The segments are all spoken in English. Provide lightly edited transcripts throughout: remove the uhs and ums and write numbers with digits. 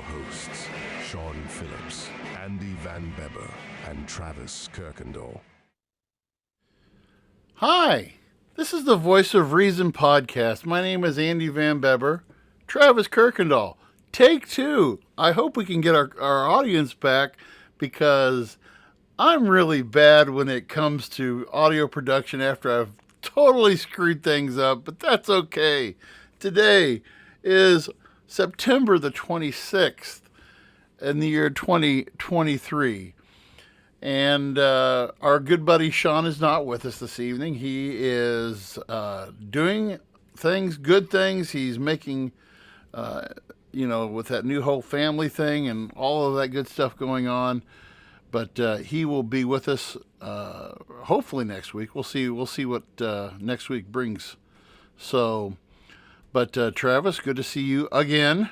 hosts, Sean Phillips, Andy Van Beber, and Travis Kirkendall. Hi, this is the Voice of Reason podcast. My name is Andy Van Beber, Travis Kirkendall. Take two. I hope we can get our audience back because I'm really bad when it comes to audio production after I've totally screwed things up, but that's okay. Today is September the 26th in the year 2023. And our good buddy Sean is not with us this evening. He is doing things, good things. He's making, with that new whole family thing and all of that good stuff going on. But he will be with us hopefully next week. We'll see what next week brings. So, but Travis, good to see you again.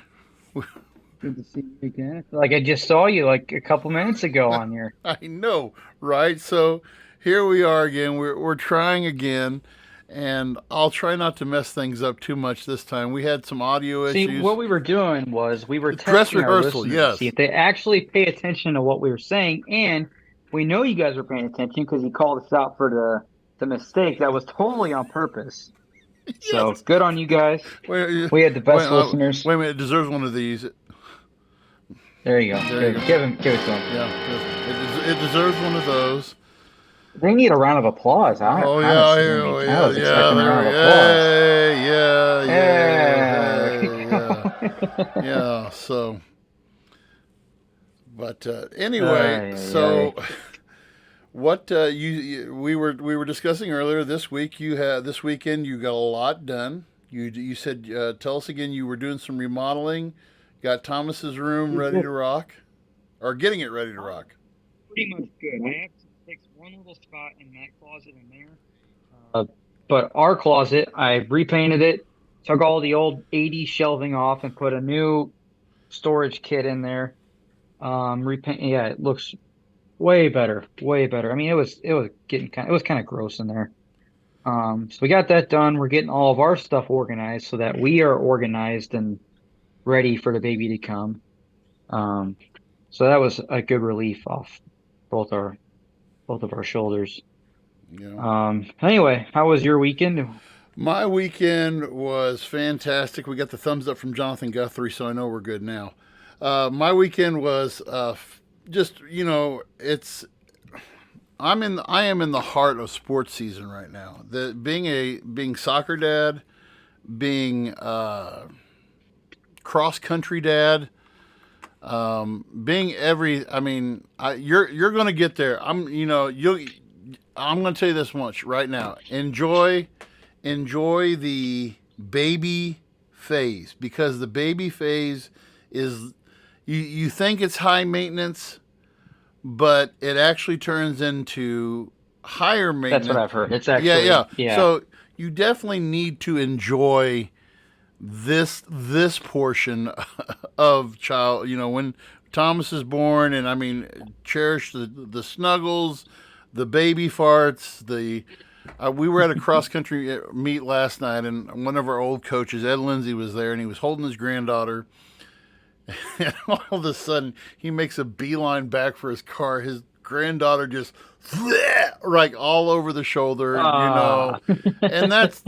Good to see you again. I feel like I just saw you like a couple minutes ago on here. I know, right? So here we are again. We're trying again, and I'll try not to mess things up too much this time. We had some audio See, issues. what we were doing was we were Dress testing our rehearsal, listeners yes. to see if they actually pay attention to what we were saying, and we know you guys were paying attention because you called us out for the mistake. That was totally on purpose. So Yes. good on you guys. Wait, We had the best listeners. Wait a minute, it deserves one of these. There you go. There you go. Give it to them. Yeah, it deserves one of those. They need a round of applause. I was expecting a round of applause. Yeah. So, but anyway, what we were discussing earlier this week. This weekend you got a lot done. You said tell us again. You were doing some remodeling. Got Thomas's room ready to rock, or getting it ready to rock. Pretty much good. I have to fix one little spot in that closet in there. But our closet, I repainted it, took all the old 80s shelving off, and put a new storage kit in there. Yeah, it looks way better, way better. I mean, it was kind of gross in there. So we got that done. We're getting all of our stuff organized so that we are organized and ready for the baby to come. So that was a good relief off both of our shoulders. Yeah. Anyway, how was your weekend? My weekend was fantastic. We got the thumbs up from Jonathan Guthrie, so I know we're good now. My weekend was just, I am in the heart of sports season right now. Being soccer dad, being cross country dad, being you're going to get there. I'm going to tell you this much right now. Enjoy the baby phase, because the baby phase is, you think it's high maintenance, but it actually turns into higher maintenance. That's what I've heard. It's actually, yeah. So you definitely need to enjoy this portion of child, when Thomas is born, and cherish the snuggles, the baby farts. We were at a cross country meet last night, and one of our old coaches, Ed Lindsay, was there, and he was holding his granddaughter. And all of a sudden, he makes a beeline back for his car. His granddaughter just like all over the shoulder, and that's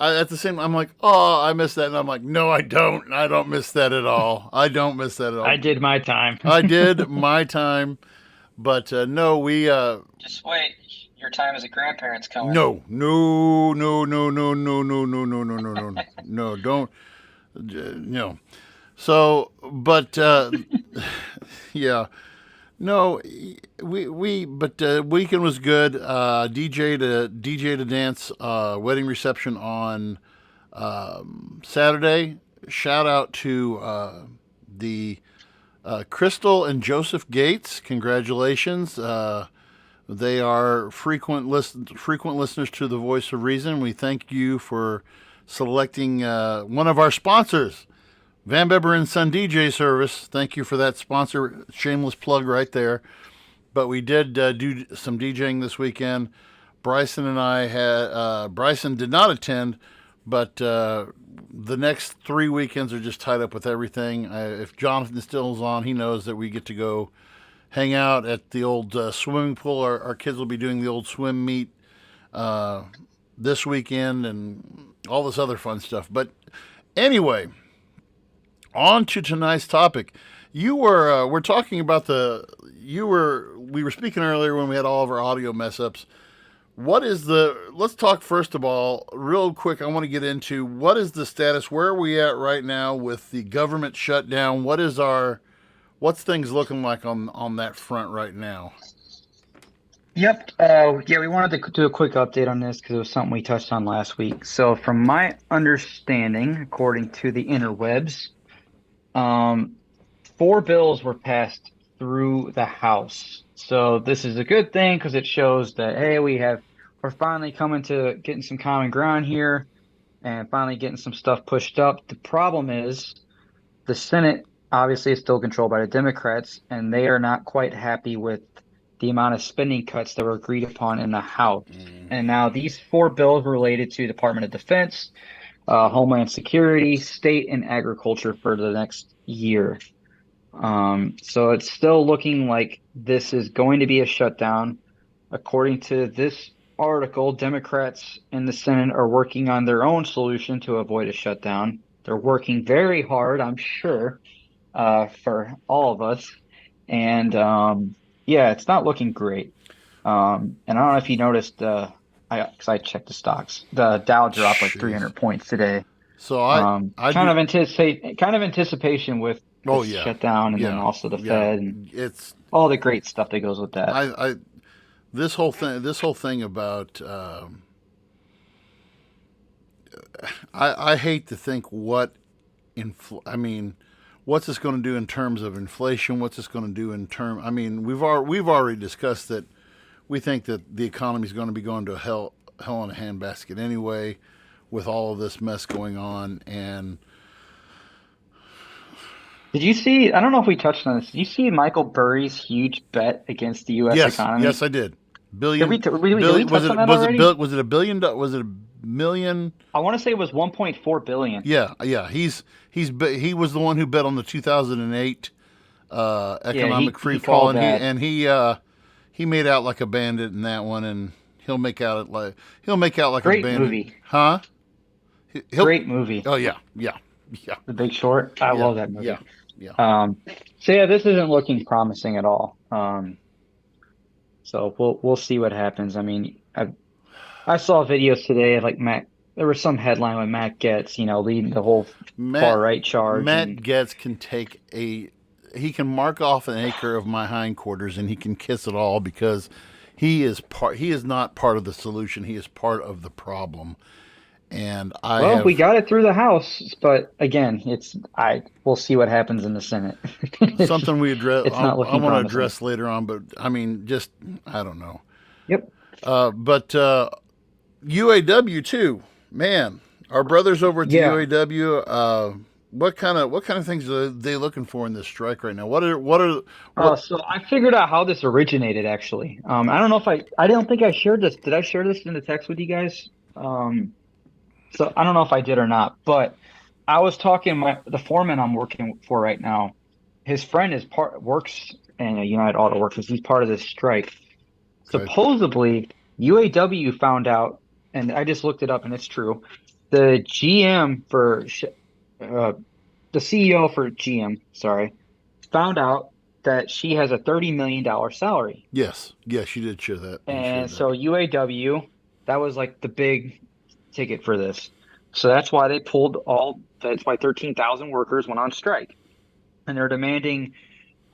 I at the same time, I'm like, oh, I miss that. And I'm like, no, I don't. I don't miss that at all. I don't miss that at all. I did my time. I did my time. But no, we... Just wait. Your time as a grandparent's coming. No, don't. No. So, but, yeah. No, but weekend was good. DJ to dance wedding reception on Saturday. Shout out to the Crystal and Joseph Gates. Congratulations. They are frequent listeners to the Voice of Reason. We thank you for selecting one of our sponsors, Van Beber and Son DJ Service. Thank you for that sponsor. Shameless plug right there. But we did do some DJing this weekend. Bryson and I had, Bryson did not attend, But the next 3 weekends are just tied up with everything. If Jonathan still is on, he knows that we get to go hang out at the old swimming pool. Our kids will be doing the old swim meet this weekend and all this other fun stuff. But anyway, on to tonight's topic. We're talking about we were speaking earlier when we had all of our audio mess ups. Let's talk first of all, real quick. I want to get into what is the status, where are we at right now with the government shutdown? What's things looking like on that front right now? Yep. Yeah, we wanted to do a quick update on this because it was something we touched on last week. So from my understanding, according to the interwebs, 4 bills were passed through the House. So this is a good thing because it shows that, hey, we're finally coming to getting some common ground here and finally getting some stuff pushed up. The problem is the Senate obviously is still controlled by the Democrats, and they are not quite happy with the amount of spending cuts that were agreed upon in the House. And now these 4 bills related to Department of Defense, Homeland Security, State, and Agriculture for the next year. So it's still looking like this is going to be a shutdown. According to this article, Democrats in the Senate are working on their own solution to avoid a shutdown. They're working very hard, I'm sure, for all of us. And yeah, it's not looking great. And I don't know if you noticed, because I checked the stocks, the Dow dropped like 300 points today. So kind of anticipation with shutdown, and then also the Fed, and it's all the great stuff that goes with that. This whole thing about I hate to think what's this going to do in terms of inflation? What's this going to do in terms? I mean, we've already discussed that we think that the economy is going to be going to hell in a handbasket anyway, with all of this mess going on. And did you see? I don't know if we touched on this. Did you see Michael Burry's huge bet against the U.S. economy? Yes, I did. Billion. Did we touch on that already? Was it $1 billion? Was it $1 million? I want to say it was 1.4 billion. Yeah. He was the one who bet on the 2008 economic free fall, and he made out like a bandit in that one, and he'll make out like a bandit. Great movie, huh? Great movie. Oh yeah. The Big Short. I love that movie. Yeah. So yeah, this isn't looking promising at all. So we'll see what happens. I mean, I saw videos today of like Matt. There was some headline with Matt Gaetz, leading the whole far right charge. Matt Gaetz he can mark off an acre of my hindquarters and he can kiss it all, because he is not part of the solution. He is part of the problem. And we got it through the House, but again, we'll see what happens in the Senate. Something we address. I want to address later on, but I mean, I don't know. Yep. But UAW too, man. Our brothers over at the UAW. What kind of things are they looking for in this strike right now? So I figured out how this originated. Actually, I don't know if I don't think I shared this. Did I share this in the text with you guys? So I don't know if I did or not, but I was talking the foreman I'm working for right now. His friend works in United Auto Workers. He's part of this strike. Okay. Supposedly, UAW found out, and I just looked it up, and it's true. The GM the CEO for GM, found out that she has a $30 million salary. Yes, she did share that. And so UAW, that was like the big ticket for this. So that's why they that's why 13,000 workers went on strike. And they're demanding,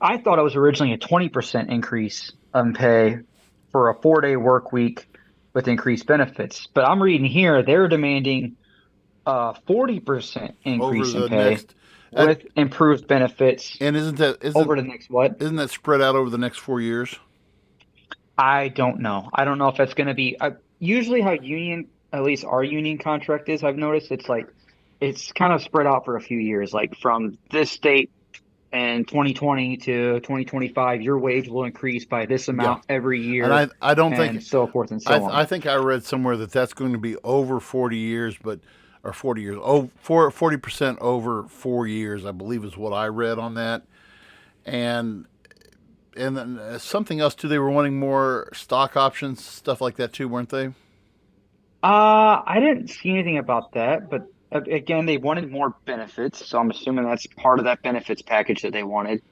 I thought it was originally a 20% increase in pay for a 4-day work week with increased benefits. But I'm reading here, they're demanding a 40% increase in pay with improved benefits. And isn't over the next what? Isn't that spread out over the next 4 years? I don't know. I don't know if that's going to be usually how at least our union contract is. I've noticed it's kind of spread out for a few years, like from this date in 2020 to 2025, your wage will increase by this amount every year. And I don't think so forth and so on. I think I read somewhere that that's going to be over 40 years, but or 40 years. 40% over 4 years, I believe, is what I read on that. And then something else too. They were wanting more stock options, stuff like that too, weren't they? I didn't see anything about that, but again, they wanted more benefits, so I'm assuming that's part of that benefits package that they wanted.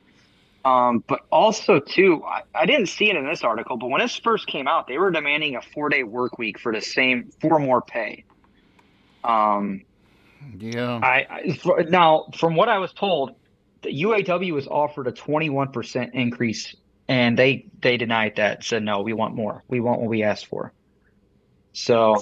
But also too, I didn't see it in this article, but when this first came out, they were demanding a 4-day work week for the same for more pay. Um, Yeah. Now from what I was told, the UAW was offered a 21% increase, and they denied that. Said no, we want more. We want what we asked for. So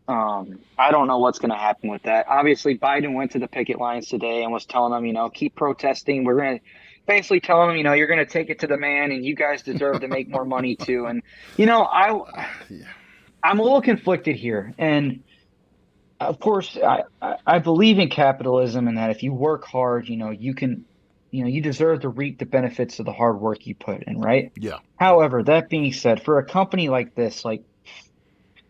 I don't know what's going to happen with that. Obviously, Biden went to the picket lines today and was telling them, keep protesting. We're going to basically telling them, you're going to take it to the man, and you guys deserve to make more money too. And I'm a little conflicted here, and of course, I believe in capitalism and that if you work hard, you can, you deserve to reap the benefits of the hard work you put in, right? Yeah. However, that being said, for a company like this,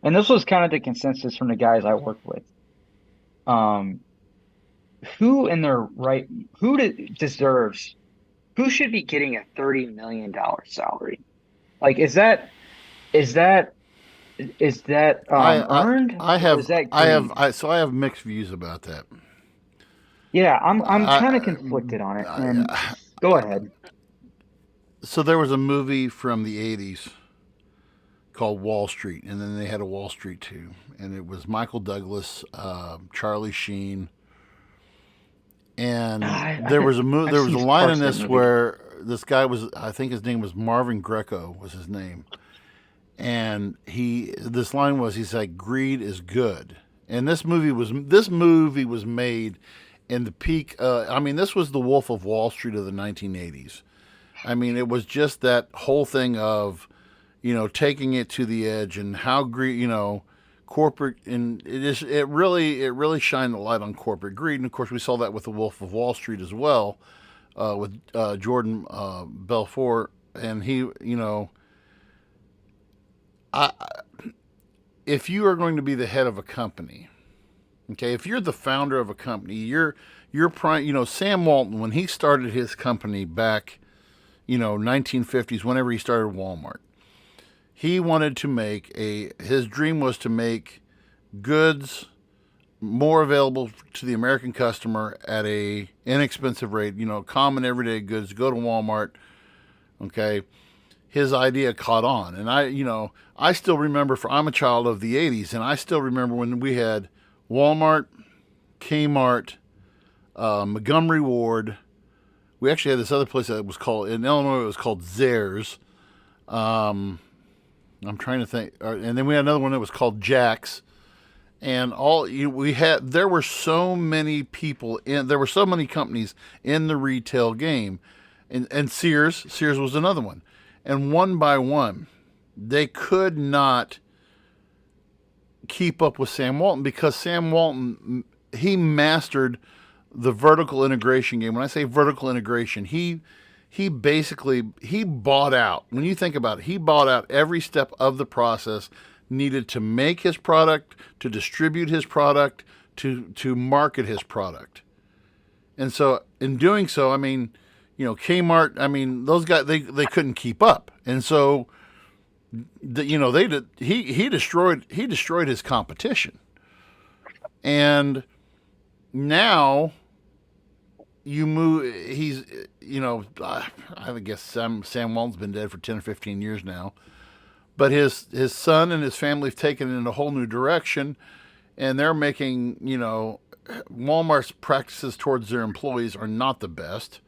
and this was kind of the consensus from the guys I worked with, who in their right, deserves, who should be getting a $30 million salary? Like, is that earned? I Or is have that I have greed? I have mixed views about that. Yeah, I'm I, kind of conflicted on it. And I, go ahead. so there was a movie from the 80s called Wall Street, and then they had a Wall Street 2, and it was Michael Douglas, Charlie Sheen, and there was I've there was a seen line in parts of that this movie. where this guy was, I think his name was Marvin Greco was his name, and this line was, he's like, greed is good. And this movie was made in the peak, I mean, this was the Wolf of Wall Street of the 1980s. I mean, it was just that whole thing of, taking it to the edge, and how greed, corporate, and it really shined the light on corporate greed. And of course, we saw that with the Wolf of Wall Street as well, with Jordan Belfort, and he, I, if you are going to be the head of a company, okay, if you're the founder of a company, you're prime. Sam Walton, when he started his company back, 1950s, whenever he started Walmart, he wanted to his dream was to make goods more available to the American customer at a inexpensive rate. Common everyday goods. Go to Walmart, okay. His idea caught on, and I still remember. I'm a child of the '80s, and I still remember when we had Walmart, Kmart, Montgomery Ward. We actually had this other place that was called, in Illinois, it was called Zares. I'm trying to think, and then we had another one that was called Jack's. And there were so many people there were so many companies in the retail game, and Sears was another one. And one by one, they could not keep up with Sam Walton, because Sam Walton, he mastered the vertical integration game. When I say vertical integration, he basically, he bought out. When you think about it, he bought out every step of the process needed to make his product, to distribute his product, to market his product. And so in doing so, I mean, Kmart, I mean, those guys, they couldn't keep up. And so he destroyed his competition. And now you move, I guess Sam Walton's been dead for 10 or 15 years now, but his son and his family have taken it in a whole new direction, and they're making, Walmart's practices towards their employees are not the best.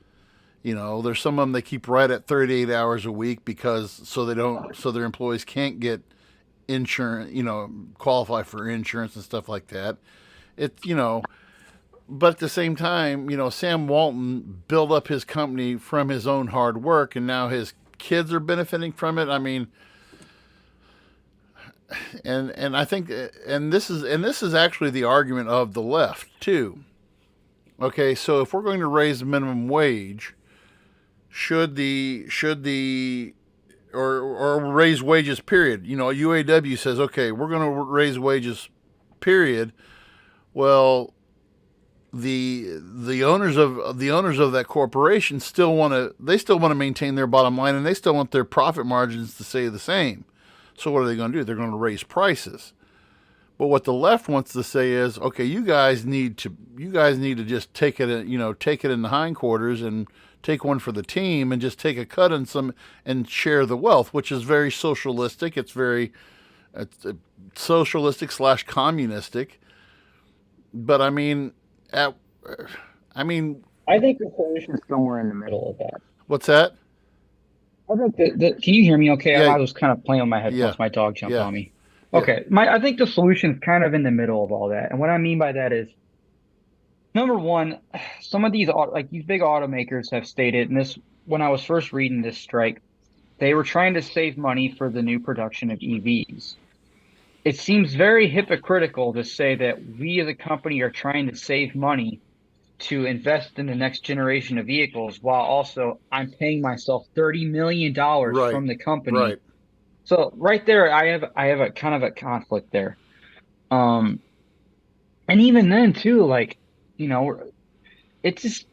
There's some of them they keep right at 38 hours a week, because so their employees can't get insurance, qualify for insurance and stuff like that. But at the same time, Sam Walton built up his company from his own hard work, and now his kids are benefiting from it. I mean, and I think, and this is actually the argument of the left too. Okay, so if we're going to raise the minimum wage, should the or raise wages, period. UAW says, okay, we're going to raise wages, period. Well, the owners of that corporation still want to maintain their bottom line, and they still want their profit margins to stay the same. So what are they going to do? They're going to raise prices. But what the left wants to say is, okay, you guys need to just take it, take it in the hindquarters and take one for the team and just take a cut on some and share the wealth, which is very socialistic. It's socialistic slash communistic. But I mean, at, I mean, I think the solution is somewhere in the middle of that. what's that? I think can you hear me okay? Yeah, I was kind of playing with my yeah, headphones. My dog jumped yeah, on me. yeah. Okay. I think the solution is kind of in the middle of all that. And what I mean by that is, number one, some of these big automakers have stated, and this, when I was first reading this strike, they were trying to save money for the new production of EVs. It seems very hypocritical to say that we as a company are trying to save money to invest in the next generation of vehicles while also I'm paying myself $30 million Right, from the company. right. So right there, I have a kind of a conflict there. Um, and even then too, like, you know, it just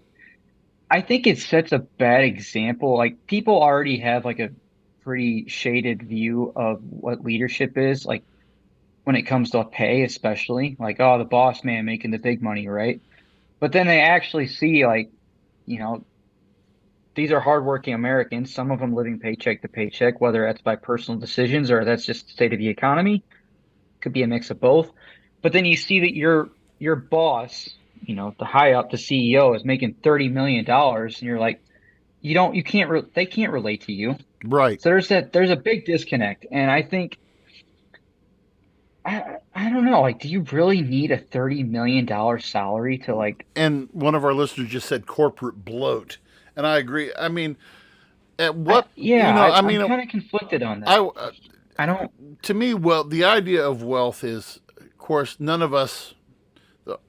I think it sets a bad example. Like people already have like a pretty shaded view of what leadership is, like when it comes to pay, especially like, oh, the boss man making the big money, right? But then they actually see like, you know, these are hardworking Americans, some of them living paycheck to paycheck, whether that's by personal decisions or that's just the state of the economy. Could be a mix of both. But then you see that your boss, the high up, the CEO is making $30 million, and you're like, you can't, they can't relate to you. Right. So there's a big disconnect. And I think, I don't know, like, do you really need a $30 million salary to like, And one of our listeners just said corporate bloat, and I agree. I mean, at I, what yeah, I I'm mean, kind of conflicted on I that. I don't, to me, well, the idea of wealth is, of course, none of us,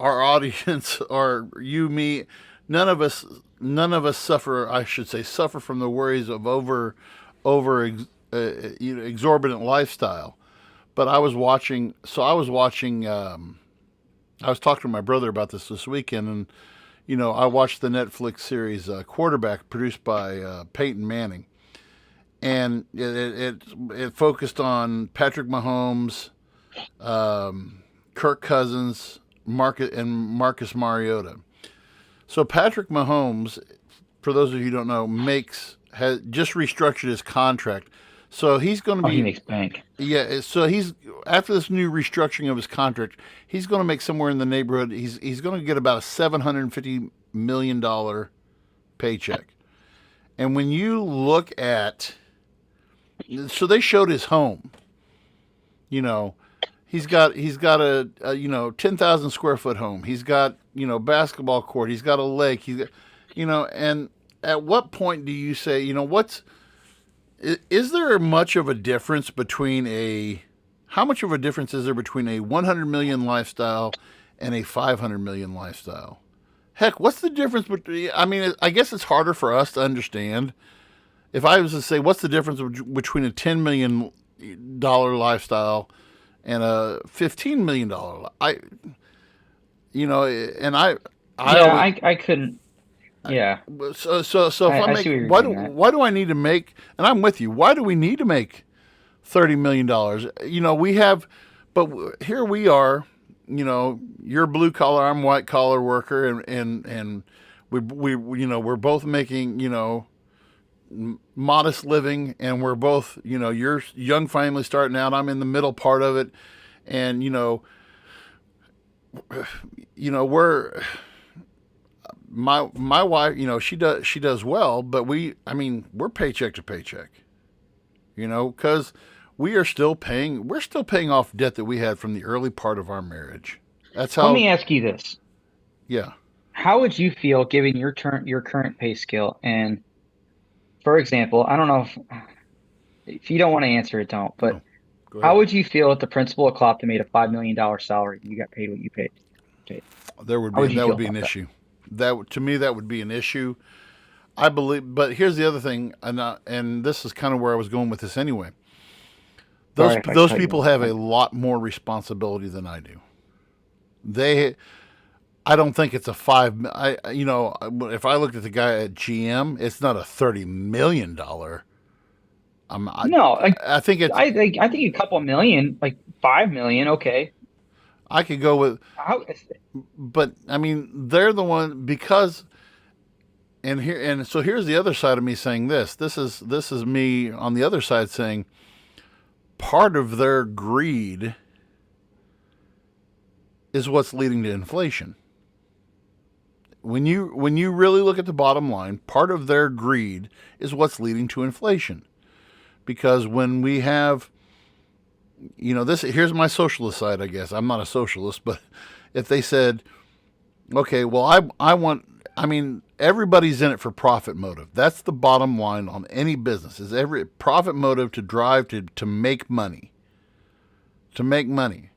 our audience, or you, me, none of us suffer. I should say, suffer from the worries of over exorbitant lifestyle. But I was watching. I was talking to my brother about this weekend, and I watched the Netflix series Quarterback, produced by Peyton Manning, and it focused on Patrick Mahomes, Kirk Cousins, Marcus Mariota. So Patrick Mahomes, for those of you who don't know, has just restructured his contract. So he's going to oh, he be makes bank. yeah. So he's after this new restructuring of his contract, he's going to make somewhere in the neighborhood. He's going to get about a $750 million paycheck. And when you look at, so they showed his home. You know, he's got a 10,000 square foot home. He's got basketball court. He's got a lake. He's got, and at what point do you say is there much of a difference between how much of a difference is there between a 100 million lifestyle and a 500 million lifestyle? Heck, what's the difference between? I mean, I guess it's harder for us to understand. If I was to say, what's the difference between a $10 million lifestyle and a $15 million? And I Yeah, always, I couldn't. Yeah, so if I I see what make, you're getting at. why do I need to make? And I'm with you. Why do we need to make $30 million? We have, but here we are. You're blue collar, I'm white collar worker, and we're both making modest living, and we're both you're young family starting out. I'm in the middle part of it, and we're my wife. She does well, but we're paycheck to paycheck. Because we're still paying off debt that we had from the early part of our marriage. That's Let how. me ask you this. Yeah. How would you feel given your current pay scale? And for example, I don't know if you don't want to answer it, don't, but No. Go how ahead. would you feel if the principal of Clopton made a $5 million salary and you got paid what you paid? How would you That would feel be an about that? issue. To me that would be an issue. I believe, but here's the other thing, and this is kind of where I was going with this anyway. Sorry if I Those cut you people off. have a lot more responsibility than I do. I don't think it's a if I looked at the guy at GM, it's not a $30 million. No, like I think it's. I think a couple million, like 5 million, okay. I could go with, How, but I mean, they're the one because, and so here's the other side of me saying this. This is me on the other side saying part of their greed is what's leading to inflation. When you really look at the bottom line, part of their greed is what's leading to inflation. Because when we have, here's my socialist side, I guess. I'm not a socialist, but if they said, okay, well, everybody's in it for profit motive. That's the bottom line on any business, is every profit motive to drive to make money. To make money.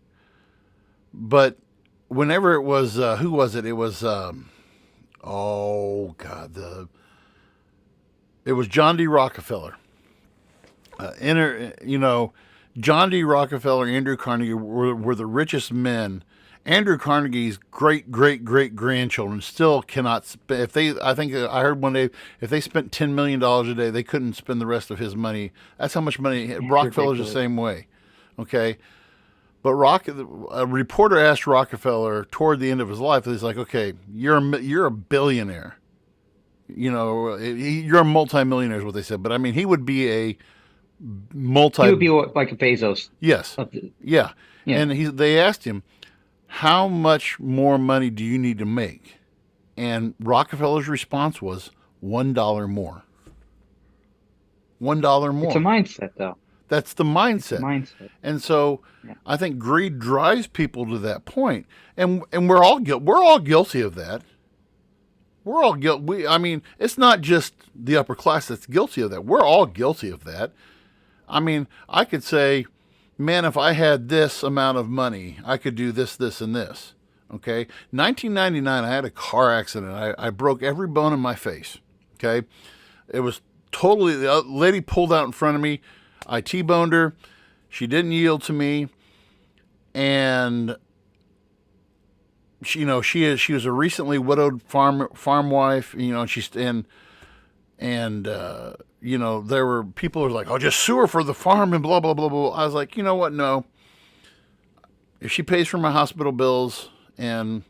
But whenever it was, who was it? It was, oh God, it was John D. Rockefeller. John D. Rockefeller and Andrew Carnegie were the richest men. Andrew Carnegie's great grandchildren still cannot spend. I think I heard one day, if they spent $10 million a day, they couldn't spend the rest of his money. That's how much money. Rockefeller's the same way. Okay. But a reporter asked Rockefeller toward the end of his life, he's like, okay, you're a billionaire. You're a multimillionaire is what they said. But I mean, he would be a he would be like a Bezos. Yes. Yeah. And they asked him, how much more money do you need to make? And Rockefeller's response was $1 more. $1 more. It's a mindset, though. That's the mindset. It's a mindset. And so I think greed drives people to that point. And we're all guilty of that. We're all guilty. I mean, it's not just the upper class that's guilty of that. We're all guilty of that. I mean, I could say, man, if I had this amount of money, I could do this, this, and this. Okay? 1999, I had a car accident. I broke every bone in my face. Okay? It was totally, the lady pulled out in front of me. I T-boned her. She didn't yield to me. And she was a recently widowed farm wife, there were people who were like, oh, just sue her for the farm and blah, blah, blah, blah. I was like, you know what? No. If she pays for my hospital bills and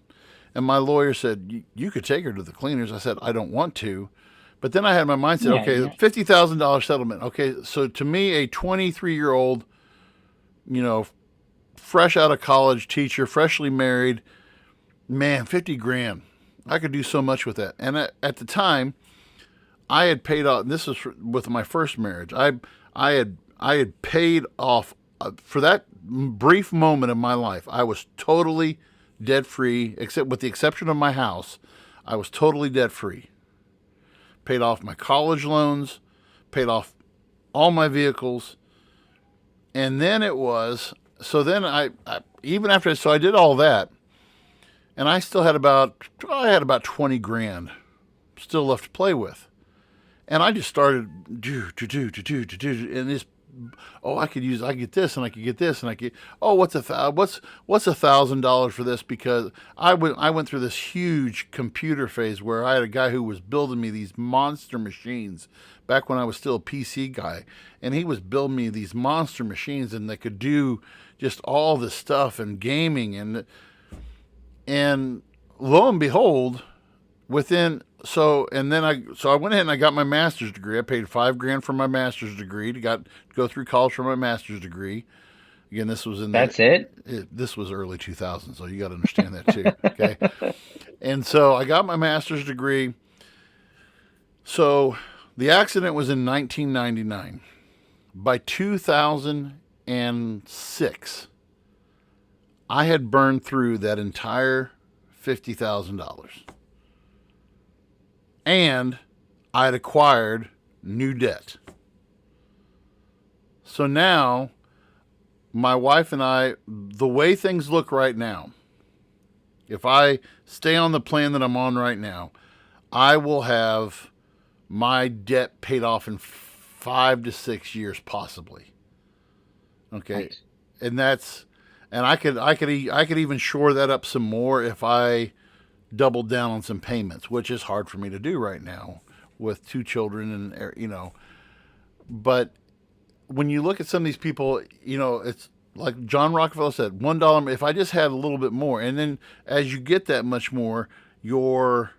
my lawyer said, you could take her to the cleaners. I said, I don't want to. But then I had my mindset, $50,000 settlement. Okay, so to me, a 23-year-old, fresh out of college teacher, freshly married, man, 50 grand. I could do so much with that. And at the time, I had paid off. This was with my first marriage. I had paid off for that brief moment of my life. I was totally debt free, except with the exception of my house. I was totally debt free. Paid off my college loans, paid off all my vehicles, and then I did all that, and I still had about 20 grand still left to play with. And I just started and this. Oh, I get this, and I could get this, and I could. Oh, what's $1,000 for this? Because I went through this huge computer phase where I had a guy who was building me these monster machines back when I was still a PC guy, and he was building me these monster machines, and they could do just all this stuff and gaming, and lo and behold, So I went ahead and I got my master's degree. I paid $5,000 for my master's degree to go through college for my master's degree. Again, this was this was early 2000s, so you got to understand that too. Okay, and so I got my master's degree. So the accident was in 1999. By 2006, I had burned through that entire $50,000. And I had acquired new debt. So now, my wife and I, the way things look right now, if I stay on the plan that I'm on right now, I will have my debt paid off in 5 to 6 years, possibly. Okay. Nice. And and I could even shore that up some more if I doubled down on some payments, which is hard for me to do right now with 2 children, and But when you look at some of these people, it's like John Rockefeller said, $1. If I just had a little bit more, and then as you get that much more, your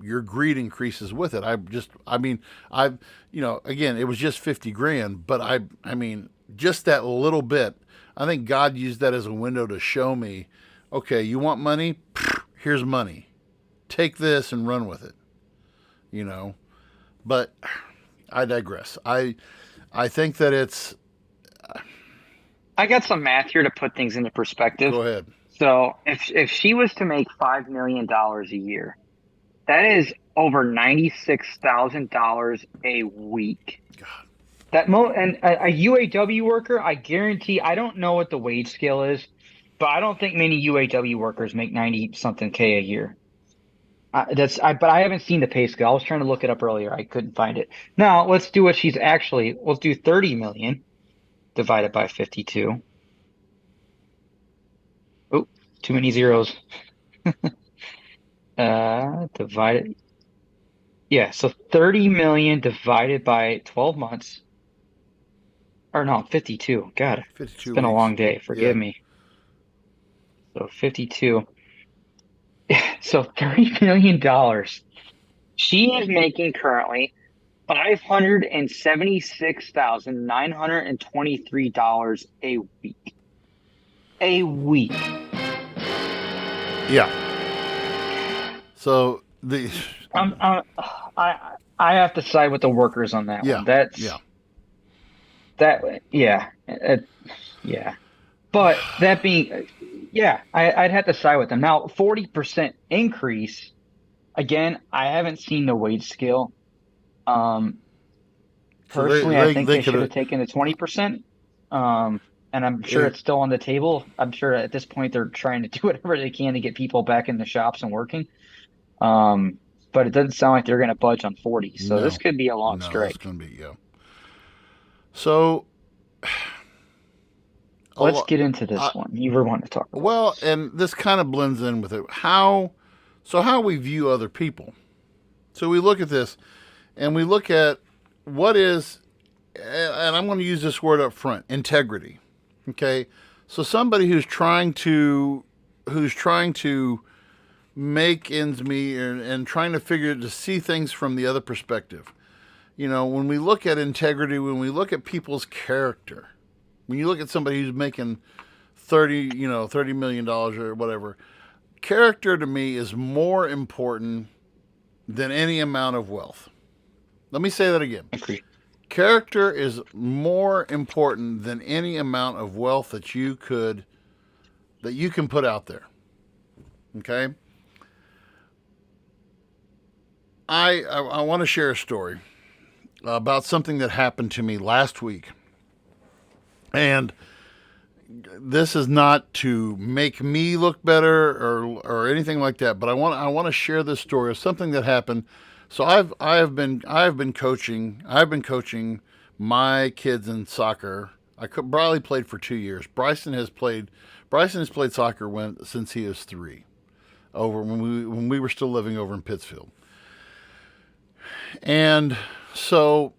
your greed increases with it. Again, it was just 50 grand, but I mean, just that little bit. I think God used that as a window to show me, okay, you want money? Here's money. Take this and run with it. But I digress. I think that it's. I got some math here to put things into perspective. Go ahead. So if she was to make $5 million a year, that is over $96,000 a week. God. And a UAW worker, I guarantee, I don't know what the wage scale is, but I don't think many UAW workers make 90 something K a year. But I haven't seen the pay scale. I was trying to look it up earlier. I couldn't find it. Now let's do let's do 30 million divided by 52. Oh, too many zeros. Divided. Yeah, so 30 million divided by 12 months. Or no, 52. God, 52 it's been a weeks. long day. Forgive me. So 52. So $30 million. She is making currently $576,923 a week. A week. Yeah. So I have to side with the workers on that one. Yeah. But that being, I'd have to side with them. Now, 40% increase. Again, I haven't seen the wage scale. Personally, I think they should have taken the 20%. And I'm sure it's still on the table. I'm sure at this point they're trying to do whatever they can to get people back in the shops and working. But it doesn't sound like they're going to budge on 40. So this could be a long strike. It's going to be, yeah. So let's get into this one. You were wanting to talk about. Well, and this kind of blends in with it. How we view other people. So we look at this, and we look at what is, and I'm going to use this word up front, integrity. Okay, so somebody who's trying to make ends meet and trying to see things from the other perspective. When we look at integrity, when we look at people's character, when you look at somebody who's making $30 million or whatever, character to me is more important than any amount of wealth. Let me say that again. Agree. Character is more important than any amount of wealth that you can put out there. Okay? I want to share a story about something that happened to me last week. And this is not to make me look better or anything like that, but I want to share this story of something that happened. So I have been coaching my kids in soccer. I probably played for 2 years. Bryson has played soccer since he was 3, over when we were still living over in Pittsfield. And so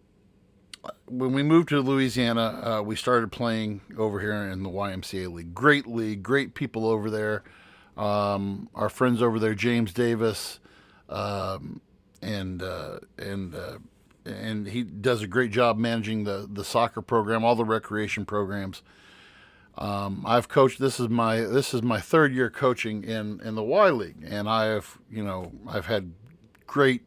when we moved to Louisiana, we started playing over here in the YMCA league, great people over there. Our friends over there, James Davis, and he does a great job managing the soccer program, all the recreation programs. I've coached. This is my 3rd year coaching in the Y League, and I've had great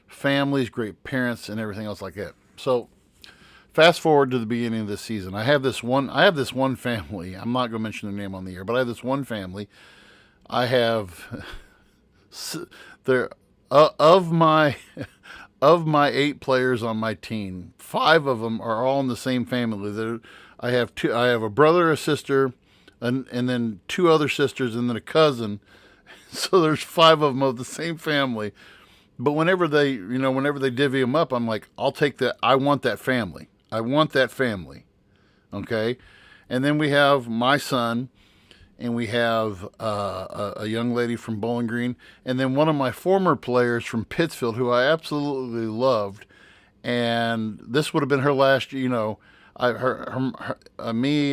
families, great parents, and everything else like that. So fast forward to the beginning of this season. I have this one family. I'm not going to mention their name on the air, but I have this one family. I have of my 8 players on my team, 5 of them are all in the same family. I have a brother, a sister, and then 2 other sisters, and then a cousin. So there's 5 of them of the same family. But whenever they divvy them up, I'm like, I'll take that. I want that family. Okay. And then we have my son, and we have a young lady from Bowling Green, and then one of my former players from Pittsfield who I absolutely loved. And this would have been her last, me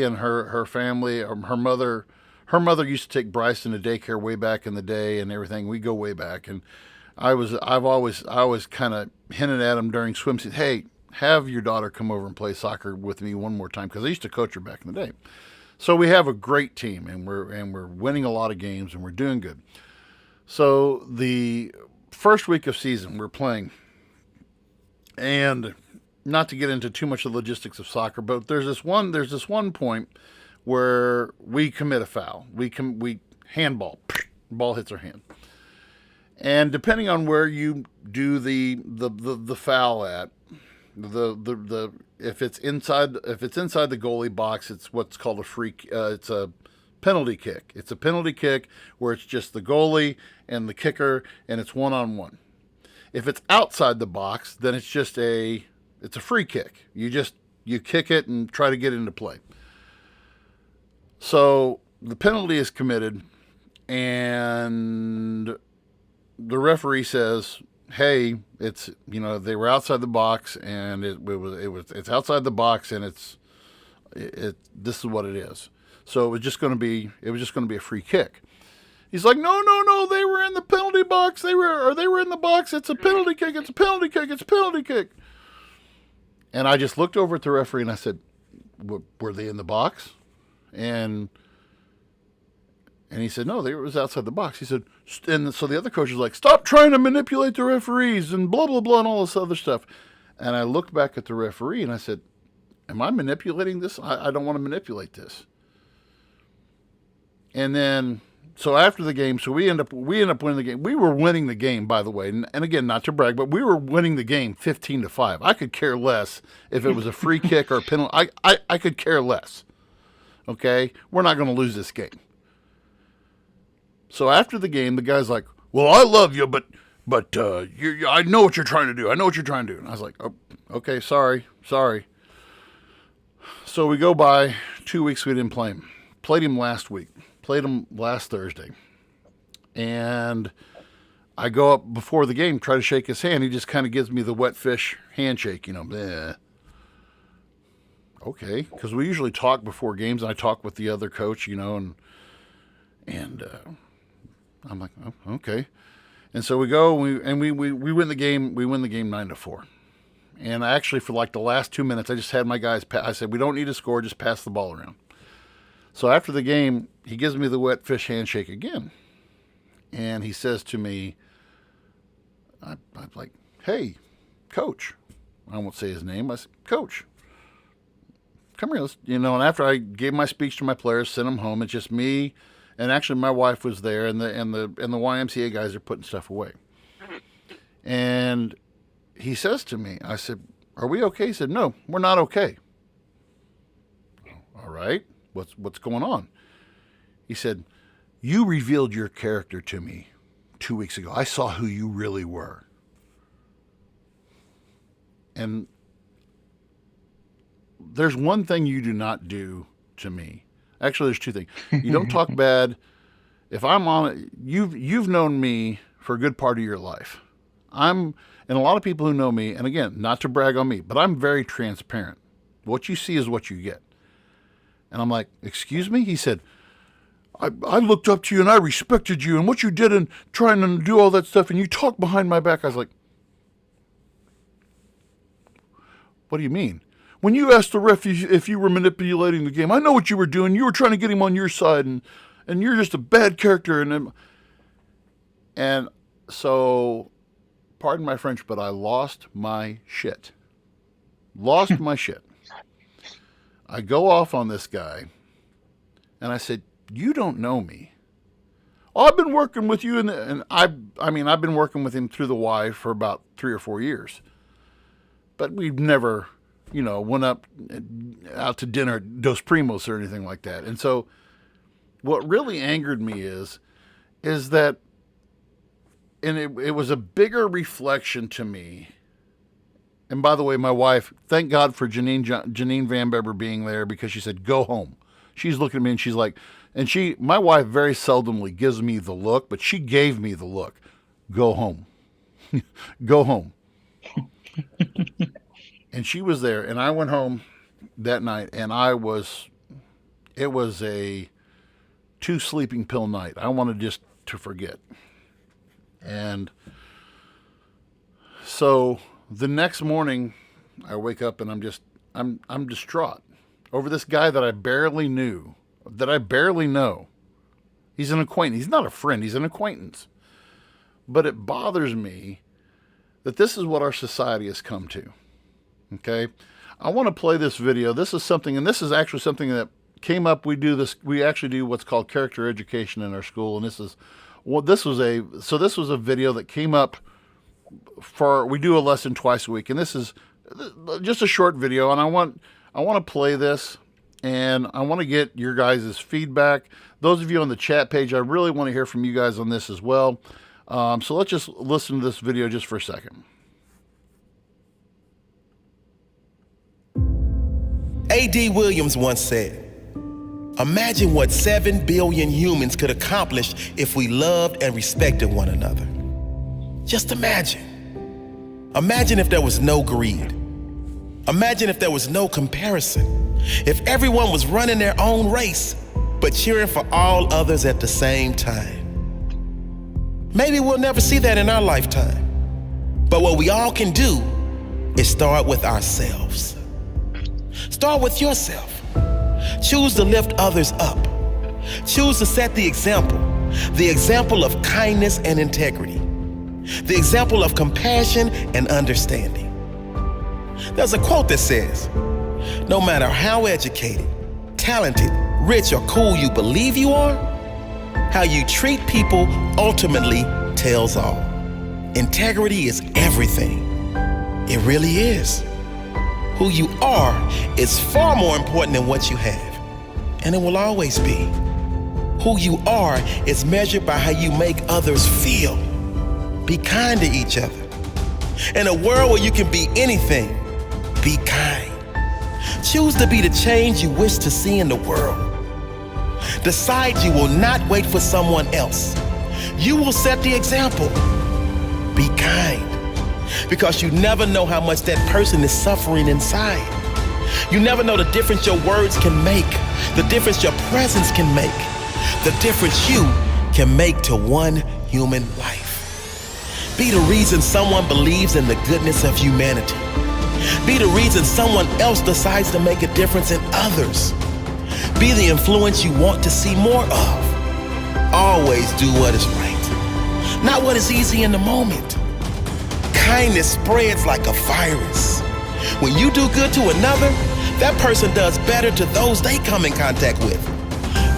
and her family, her mother. Her mother used to take Bryson to daycare way back in the day and everything. We go way back, and I always kind of hinted at him during swim season, hey, have your daughter come over and play soccer with me one more time, because I used to coach her back in the day. So we have a great team, and we're winning a lot of games, and we're doing good. So the first week of season we're playing, and not to get into too much of the logistics of soccer, but there's this one point where we commit a foul. We handball, ball hits our hand. And depending on where you do the foul at, if it's inside the goalie box, it's what's called it's a penalty kick. It's a penalty kick where it's just the goalie and the kicker, and it's 1-on-1. If it's outside the box, then it's a free kick. You kick it and try to get into play. So the penalty is committed, and the referee says, hey, it's, they were outside the box, and it's outside the box, and this is what it is. So it was just going to be a free kick. He's like, no, they were in the penalty box. They were in the box. It's a penalty kick. It's a penalty kick. It's a penalty kick. And I just looked over at the referee and I said, were they in the box? And he said, no, they was outside the box. He said, and so the other coach was like, stop trying to manipulate the referees and blah, blah, blah, and all this other stuff. And I looked back at the referee and I said, am I manipulating this? I don't want to manipulate this. And then, so after the game, so we end up winning the game. We were winning the game, by the way. And again, not to brag, but we were winning the game 15-5. I could care less if it was a free kick or a penalty. I could care less. Okay? We're not going to lose this game. So after the game, the guy's like, well, I love you, but I know what you're trying to do. I know what you're trying to do. And I was like, oh, okay, sorry. So we go by 2 weeks, we didn't play him. Played him last week. Played him last Thursday. And I go up before the game, try to shake his hand. He just kind of gives me the wet fish handshake, bleh. Okay, because we usually talk before games, and I talk with the other coach, and I'm like, oh, okay. And so we go, and we win the game. We win the game 9-4. And actually, for like the last 2 minutes, I just had my guys. I said, we don't need to score, just pass the ball around. So after the game, he gives me the wet fish handshake again, and he says to me, I'm like, hey, coach. I won't say his name. I said, coach, come here. And after I gave my speech to my players, sent them home, it's just me. And actually, my wife was there, and the YMCA guys are putting stuff away. And he says to me, I said, "Are we okay?" He said, "No, we're not okay." All right, what's going on? He said, "You revealed your character to me 2 weeks ago. I saw who you really were." And there's one thing you do not do to me. Actually, there's two things. You don't talk bad. If I'm on it, you've known me for a good part of your life. And a lot of people who know me, and again, not to brag on me, but I'm very transparent. What you see is what you get. And I'm like, excuse me? He said, I looked up to you and I respected you and what you did in trying to do all that stuff, and you talked behind my back. I was like, what do you mean? When you asked the ref if you were manipulating the game, I know what you were doing. You were trying to get him on your side, and you're just a bad character. And so, pardon my French, but I lost my shit. Lost my shit. I go off on this guy, and I said, "You don't know me. Oh, I've been working with you, and I've been working with him through the Y for about 3 or 4 years, but we've never." Went out to dinner, Dos Primos or anything like that. And so what really angered me is that, and it was a bigger reflection to me. And by the way, my wife, thank God for Janine Van Beber being there, because she said, go home. she's looking at me and she's like, my wife very seldomly gives me the look, but she gave me the look. Go home. Go home. And she was there, and I went home that night, and it was a 2 sleeping pill night. I wanted just to forget. And so the next morning I wake up and I'm distraught over this guy that I barely knew, that I barely know. He's an acquaintance. He's not a friend. He's an acquaintance. But it bothers me that this is what our society has come to. Okay? I want to play this video. This is something, and this is actually something that came up. We actually do what's called character education in our school. And this was a video that came up we do a lesson twice a week. And this is just a short video. And I want to play this, and I want to get your guys' feedback. Those of you on the chat page, I really want to hear from you guys on this as well. So let's just listen to this video just for a second. A.D. Williams once said, "Imagine what 7 billion humans could accomplish if we loved and respected one another." Just imagine. Imagine if there was no greed. Imagine if there was no comparison. If everyone was running their own race, but cheering for all others at the same time. Maybe we'll never see that in our lifetime. But what we all can do is start with ourselves. Start with yourself. Choose to lift others up. Choose to set the example of kindness and integrity, the example of compassion and understanding. There's a quote that says, "No matter how educated, talented, rich, or cool you believe you are, how you treat people ultimately tells all." Integrity is everything. It really is. Who you are is far more important than what you have, and it will always be. Who you are is measured by how you make others feel. Be kind to each other. In a world where you can be anything, be kind. Choose to be the change you wish to see in the world. Decide you will not wait for someone else. You will set the example. Be kind. Because you never know how much that person is suffering inside. You never know the difference your words can make, the difference your presence can make, the difference you can make to one human life. Be the reason someone believes in the goodness of humanity. Be the reason someone else decides to make a difference in others. Be the influence you want to see more of. Always do what is right, not what is easy in the moment. Kindness spreads like a virus. When you do good to another, that person does better to those they come in contact with.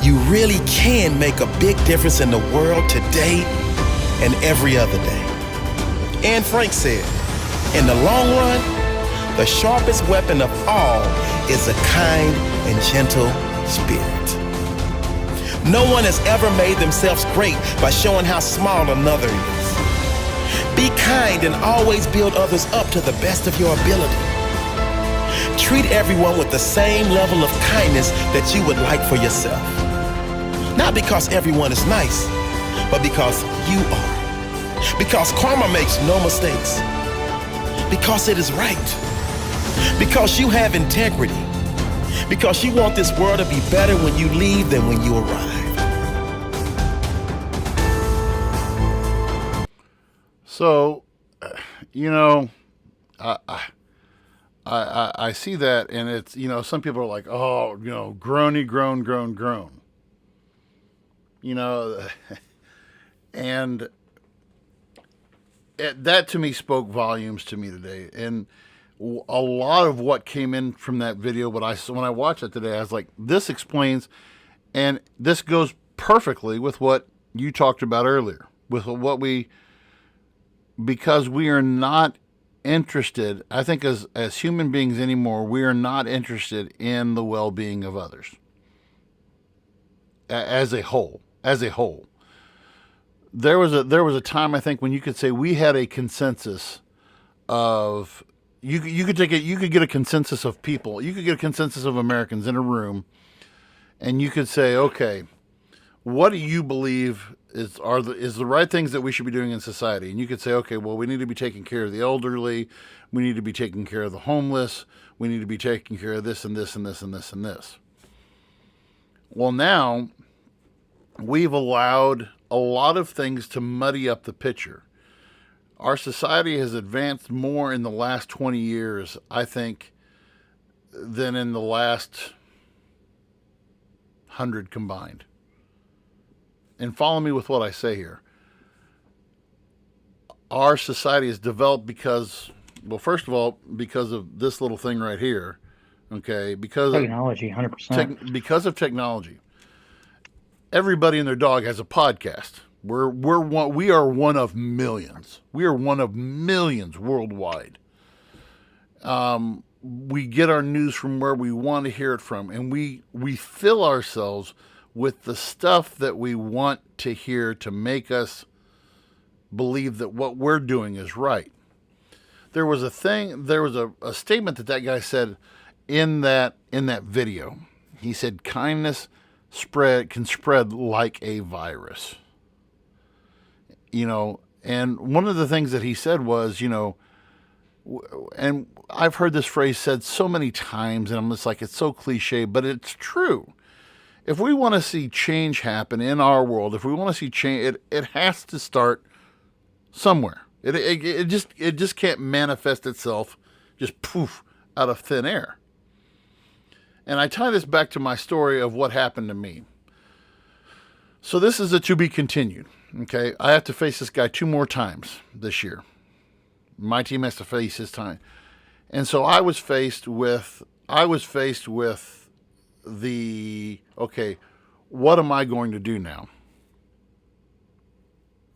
You really can make a big difference in the world today and every other day. Anne Frank said, "In the long run, the sharpest weapon of all is a kind and gentle spirit." No one has ever made themselves great by showing how small another is. Be kind and always build others up to the best of your ability. Treat everyone with the same level of kindness that you would like for yourself. Not because everyone is nice, but because you are. Because karma makes no mistakes. Because it is right. Because you have integrity. Because you want this world to be better when you leave than when you arrive. So, I see that, and it's, some people are like, oh, groany, groan, groan, groan. And that to me spoke volumes to me today. And a lot of what came in from that video, when I watched it today, I was like, this explains, and this goes perfectly with what you talked about earlier, with because we are not interested, I think as human beings anymore, we are not interested in the well-being of others as a whole. There was a time, I think, when you could say we had a consensus of you could get a consensus of people, you could get a consensus of Americans in a room, and you could say, okay, what do you believe is the right things that we should be doing in society? And you could say, okay, well, we need to be taking care of the elderly, we need to be taking care of the homeless, we need to be taking care of this and this and this and this and this. Well, now we've allowed a lot of things to muddy up the picture. Our society has advanced more in the last 20 years, I think, than in the last 100 combined. And follow me with what I say here. Our society has developed because, well, first of all, because of this little thing right here. Okay, because technology, 100%. Because of technology. Everybody and their dog has a podcast. We are one of millions. We are one of millions worldwide. We get our news from where we want to hear it from, and we fill ourselves with the stuff that we want to hear to make us believe that what we're doing is right. There was a statement that guy said in that video. He said, kindness can spread like a virus. And one of the things that he said was, and I've heard this phrase said so many times, and I'm just like, it's so cliche, but it's true. If we want to see change happen in our world, if we want to see change, it has to start somewhere. It just can't manifest itself just poof out of thin air. And I tie this back to my story of what happened to me. So this is a to be continued. Okay, I have to face this guy 2 more times this year. My team has to face his time. And so I was faced with okay, what am I going to do now?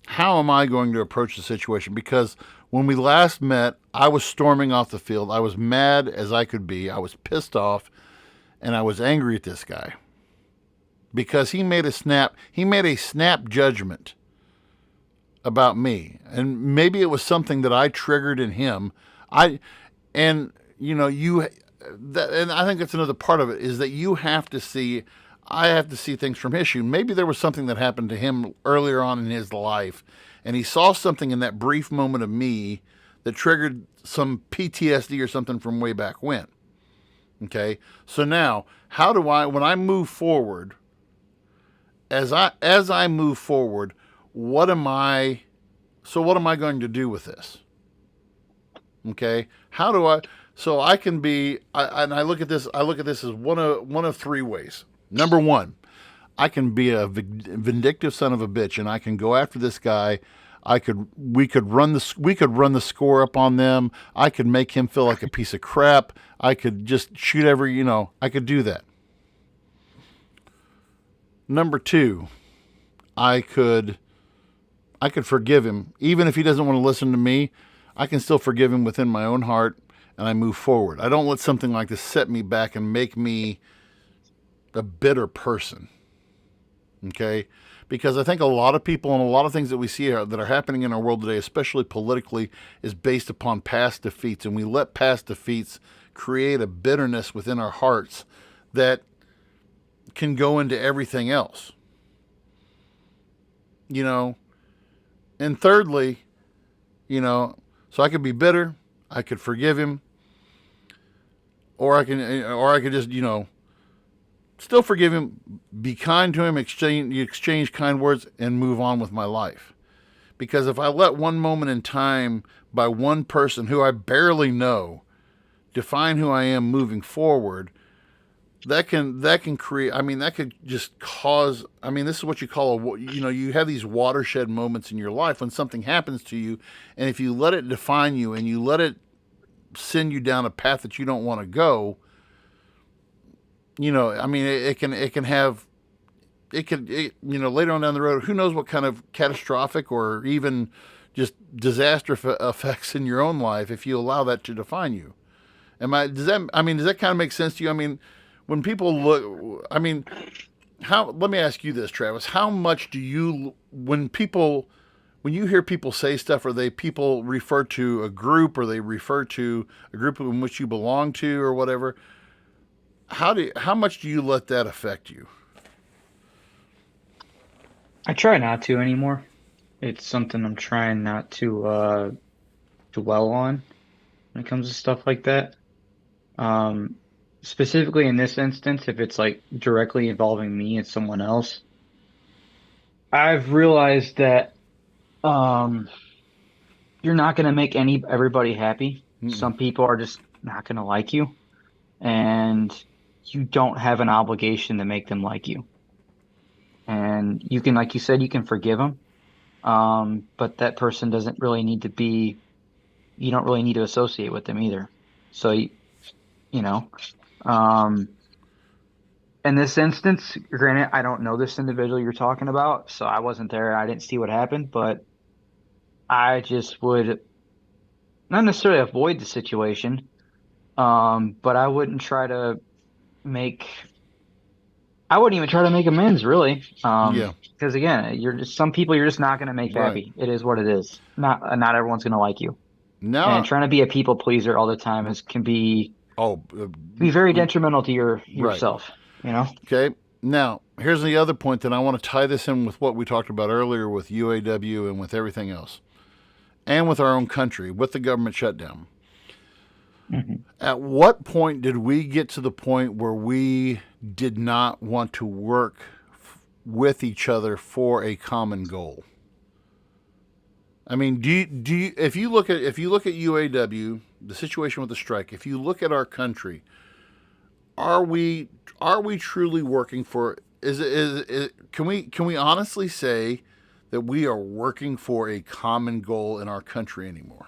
How am I going to approach the situation? Because when we last met, I was storming off the field. I was mad as I could be. I was pissed off, and I was angry at this guy because he made a snap judgment about me. And maybe it was something that I triggered in him. And I think that's another part of it, is that I have to see things from his shoe. Maybe there was something that happened to him earlier on in his life, and he saw something in that brief moment of me that triggered some PTSD or something from way back when. Okay? So now, when I move forward, as I move forward, what am I going to do with this? Okay? So I can be, I look at this as one of 3 ways. Number 1, I can be a vindictive son of a bitch, and I can go after this guy. We could run the score up on them. I could make him feel like a piece of crap. I could just shoot I could do that. Number 2, I could forgive him. Even if he doesn't want to listen to me, I can still forgive him within my own heart, and I move forward. I don't let something like this set me back and make me a bitter person. Okay? Because I think a lot of people and a lot of things that we see that are happening in our world today, especially politically, is based upon past defeats. And we let past defeats create a bitterness within our hearts that can go into everything else. And thirdly, so I could be bitter, I could forgive him, or I could just, still forgive him, be kind to him, exchange kind words, and move on with my life. Because if I let one moment in time by one person who I barely know define who I am moving forward, that can create, that could just cause, this is what you call you have these watershed moments in your life when something happens to you, and if you let it define you and you let it send you down a path that you don't want to go, it can later on down the road, who knows what kind of catastrophic or even just disaster effects in your own life if you allow that to define you. Does that kind of make sense to you? When people look, let me ask you this, Travis, how much do you, when you hear people say stuff, or people refer to a group, or they refer to a group in which you belong to or whatever, How much do you let that affect you? I try not to anymore. It's something I'm trying not to dwell on when it comes to stuff like that. Um, Specifically in this instance, if it's like directly involving me and someone else, I've realized that um, you're not going to make everybody happy. Mm-mm. Some people are just not going to like you, and you don't have an obligation to make them like you. And you can, like you said, you can forgive them, but that person doesn't really need to be. You don't really need to associate with them either. So you know. Um, in this instance, granted, I don't know this individual you're talking about, so I wasn't there. I didn't see what happened, but I just would not necessarily avoid the situation, but make, I wouldn't even try to make amends, really. Yeah, Because again, some people you're just not going to make right. happy. It is what it is. Not everyone's going to like you, and Now, trying to be a people pleaser all the time oh, be very detrimental to right. yourself. You know. Okay. Now, here's the other point that I want to tie this in with what we talked about earlier with UAW and with everything else, and with our own country, with the government shutdown. Mhm. At what point did we get to the point where we did not want to work with each other for a common goal? I mean, if you look at UAW, the situation with the strike, if you look at our country, are we truly working for? Can we honestly say that we are working for a common goal in our country anymore?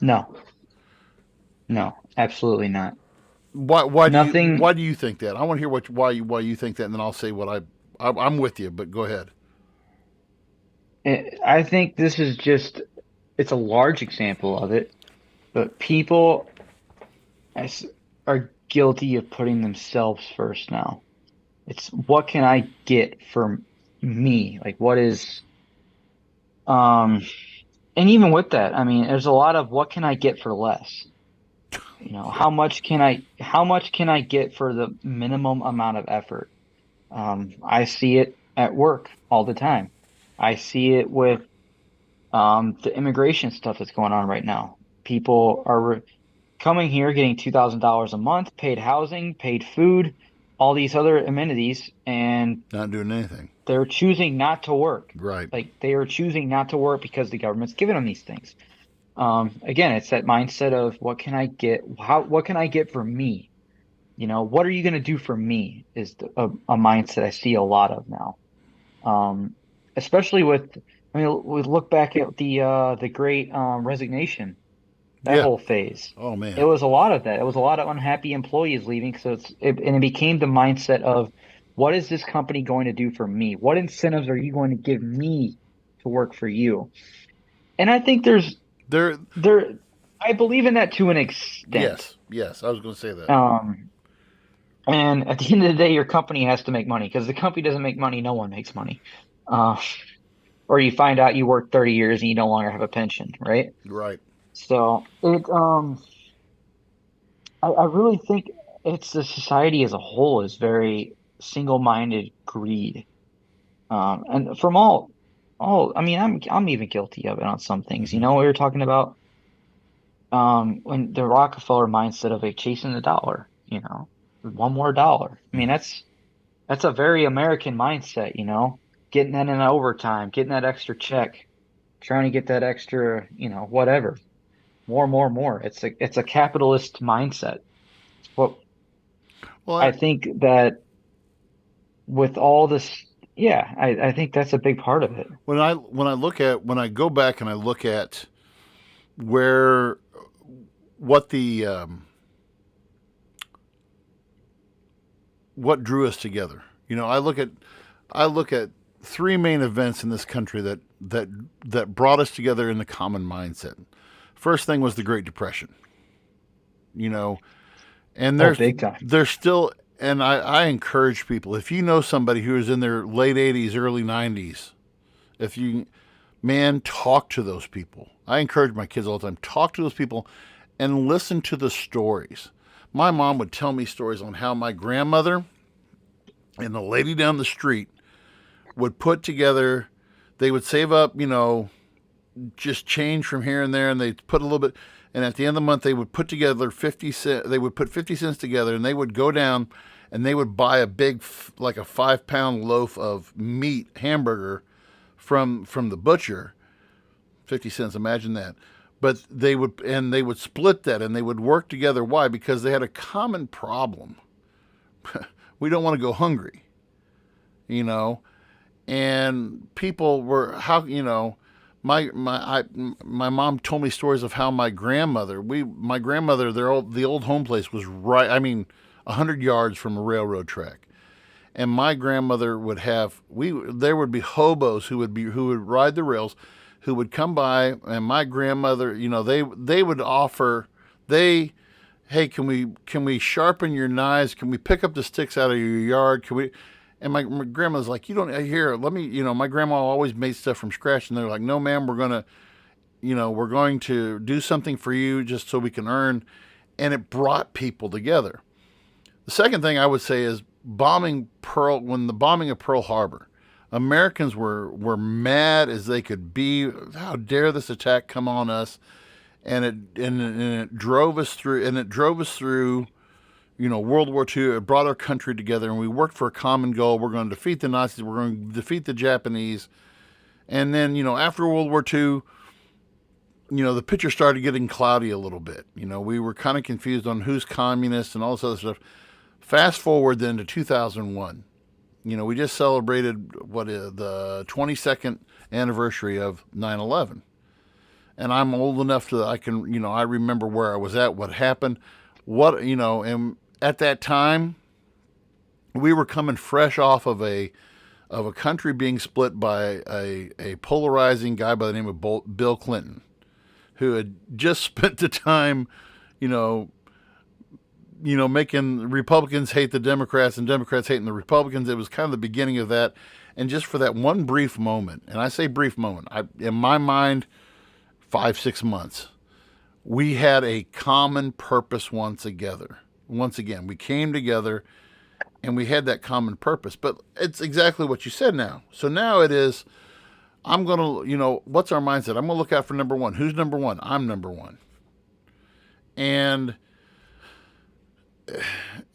No, no, absolutely not. Nothing. Why do you think that? I want to hear why you think that, and then I'll say what I'm with you. But go ahead. I think this is just, it's a large example of it, but people as- are guilty of putting themselves first now. It's what can I get for me? Like um, and even with that, I mean, there's a lot of what can I get for less? You know, how much can I get for the minimum amount of effort? I see it at work all the time. I see it with the immigration stuff that's going on right now. People are coming here getting $2,000 a month, paid housing, paid food, all these other amenities, and Not doing anything. they're choosing not to work. Right. Like they are choosing not to work because the government's giving them these things. Again, it's that mindset of what can I get? What can I get for me? You know, what are you going to do for me? Is a mindset I see a lot of now. Especially with, I mean, we look back at the Great Resignation, that Yeah. whole phase. Oh It man. was a lot of that. It was a lot of unhappy employees leaving. And it became the mindset of, what is this company going to do for me? What incentives are you going to give me to work for you? And I think There. there, I believe in that to an extent. Yes. Yes. I was going to say that. Um, and at the end of the day, your company has to make money because the company doesn't make money, no one makes money. Uh, or you find out you work 30 years and you no longer have a pension, right? Right. So I really think it's the society as a whole is very single-minded greed. And from I mean, I'm even guilty of it on some things. You Mm-hmm. know, we were talking about when the Rockefeller mindset of like chasing the dollar, you know, one more dollar. I mean, Mm-hmm. that's a very American mindset, you know, getting that in overtime, getting that extra check, trying to get that extra, you know, whatever, more, more, more. It's a capitalist mindset. What Well, I think that with all this, yeah, I think that's a big part of it. when I go back and I look at where what the what drew us together. You know, I look at three main events in this country that brought us together in the common mindset. First thing was the Great Depression. You know, and Oh, big time. there's still, and I encourage people, if you know somebody who is in their late 80s, early 90s, if you, man, talk to those people. I encourage my kids all the time, talk to those people and listen to the stories. my mom would tell me stories on how my grandmother and the lady down the street would put together, they would save up, just change from here and there, and they'd put a little bit, and at the end of the month, they would put together 50 cents, they would put 50 cents together, and they would go down and they would buy a big, like a 5-pound loaf of meat hamburger from the butcher, 50 cents, imagine that. But they would split that, and they would work together. Why? Because they had a common problem. We don't want to go hungry, and people were, my mom told me stories of how my grandmother, the old home place was right, 100 yards from a railroad track. And my grandmother would have, there would be hobos who would ride the rails, who would come by, and my grandmother, they would offer, hey, can we sharpen your knives? Can we pick up the sticks out of your yard? Can we? And my grandma's like, you don't, here, let me, my grandma always made stuff from scratch. And they're like, no, ma'am, we're going to do something for you just so we can earn. And it brought people together. The second thing I would say is when the bombing of Pearl Harbor, Americans were mad as they could be. How dare this attack come on us? And it drove us through, World War II. It brought our country together, and we worked for a common goal. We're going to defeat the Nazis. We're going to defeat the Japanese. And then, after World War II, the picture started getting cloudy a little bit. We were kind of confused on who's communist and all this other stuff. Fast forward then to 2001. We just celebrated the 22nd anniversary of 9/11. And I'm old enough to, I remember where I was at, what happened, and at that time, we were coming fresh off of a country being split by a polarizing guy by the name of Bill Clinton, who had just spent the time, making Republicans hate the Democrats and Democrats hating the Republicans. It was kind of the beginning of that. And just for that one brief moment, and I say brief moment, in my mind, 5-6 months, we had a common purpose once again. We came together and we had that common purpose. But it's exactly what you said now. So now it is, I'm going to, what's our mindset? I'm going to look out for number one. Who's number one? I'm number one. And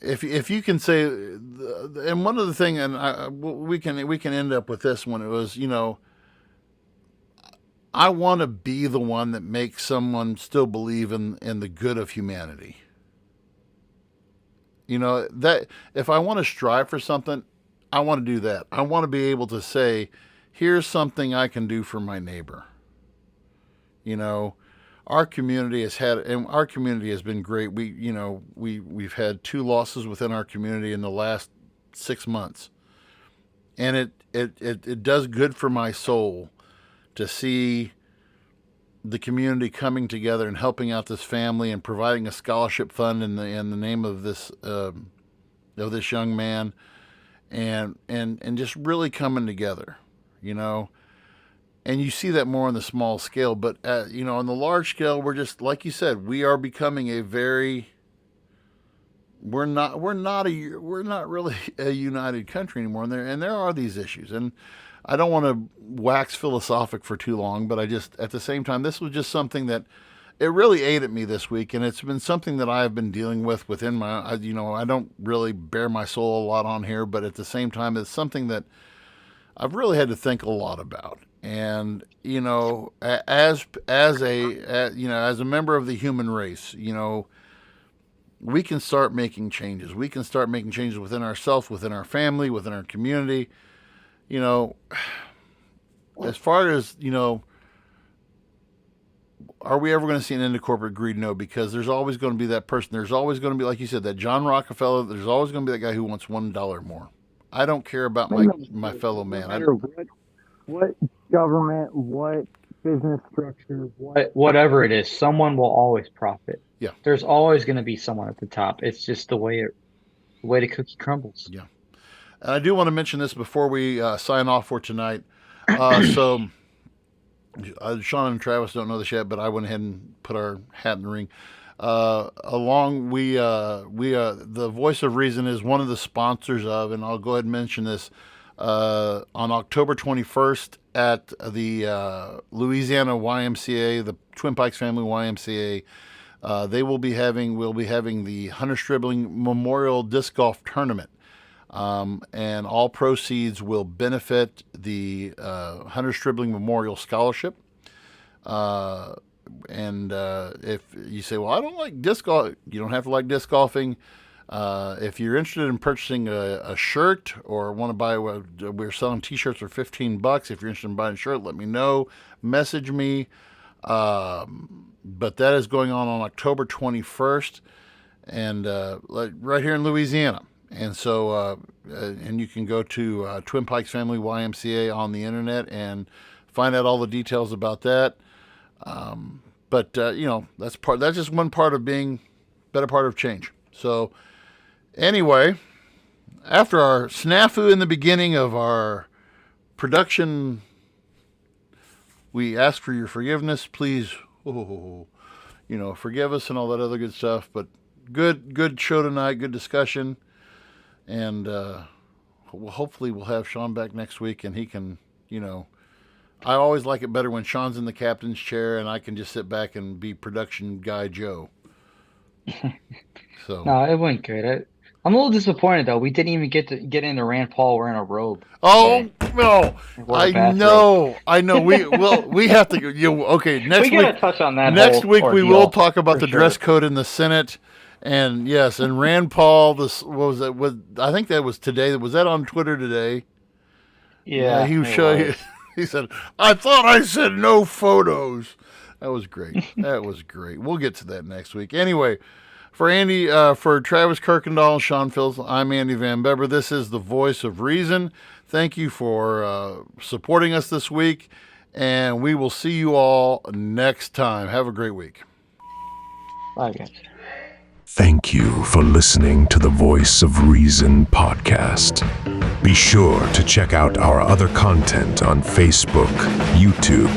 if you can say, and one of the things, and we can end up with this one, it was, I want to be the one that makes someone still believe in the good of humanity. That if I want to strive for something, I want to do that. I want to be able to say, here's something I can do for my neighbor. Our community has been great. We've had 2 losses within our community in the last 6 months. And it does good for my soul to see the community coming together and helping out this family and providing a scholarship fund in the name of this young man, and just really coming together, And you see that more on the small scale, but on the large scale, we're just, like you said, we are becoming we're not really a united country anymore, and there are these issues, and I don't want to wax philosophic for too long, but at the same time, this was just something that it really ate at me this week, and it's been something that I have been dealing with within my, I don't really bare my soul a lot on here, but at the same time, it's something that I've really had to think a lot about. And, as a member of the human race, we can start making changes. We can start making changes within ourselves, within our family, within our community. As far as, are we ever going to see an end to corporate greed? No, because there's always going to be that person. There's always going to be, like you said, that John Rockefeller. There's always going to be that guy who wants $1 more. I don't care about my fellow man. No matter what government, what business structure, whatever it is, someone will always profit. Yeah. There's always going to be someone at the top. It's just the way the cookie crumbles. Yeah. And I do want to mention this before we sign off for tonight. So Sean and Travis don't know this yet, but I went ahead and put our hat in the ring. The Voice of Reason is one of the sponsors of, and I'll go ahead and mention this, on October 21st at the Louisiana YMCA, the Twin Pikes Family YMCA. We'll be having the Hunter Stribling Memorial Disc Golf Tournament. And all proceeds will benefit the Hunter Stribling Memorial Scholarship. If you say, well, I don't like disc golf, you don't have to like disc golfing. If you're interested in purchasing a shirt or want to buy, we're selling t-shirts for $15. If you're interested in buying a shirt, let me know. Message me. But that is going on October 21st, and right here in Louisiana. And so, and you can go to Twin Pikes Family YMCA on the internet and find out all the details about that. That's just one part of being better part of change. So anyway, after our snafu in the beginning of our production, we ask for your forgiveness. Please, forgive us and all that other good stuff. But good show tonight, good discussion. And hopefully we'll have Sean back next week, and he can, I always like it better when Sean's in the captain's chair and I can just sit back and be production guy Joe. So No, it went good. I'm a little disappointed though. We didn't even get into Rand Paul wearing a robe. Oh no! I know. We have to. Next we week. Gotta touch on that. Next week we will talk about the sure. dress code in the Senate, and yes, and Rand Paul. I think that was today. Was that on Twitter today? Yeah, he was showing. He said, "I thought I said no photos." That was great. We'll get to that next week. Anyway, for Andy, for Travis Kirkendall, Sean Phillips, I'm Andy Van Beber. This is the Voice of Reason. Thank you for supporting us this week, and we will see you all next time. Have a great week. Bye, guys. Thank you for listening to the Voice of Reason podcast. Be sure to check out our other content on Facebook, YouTube,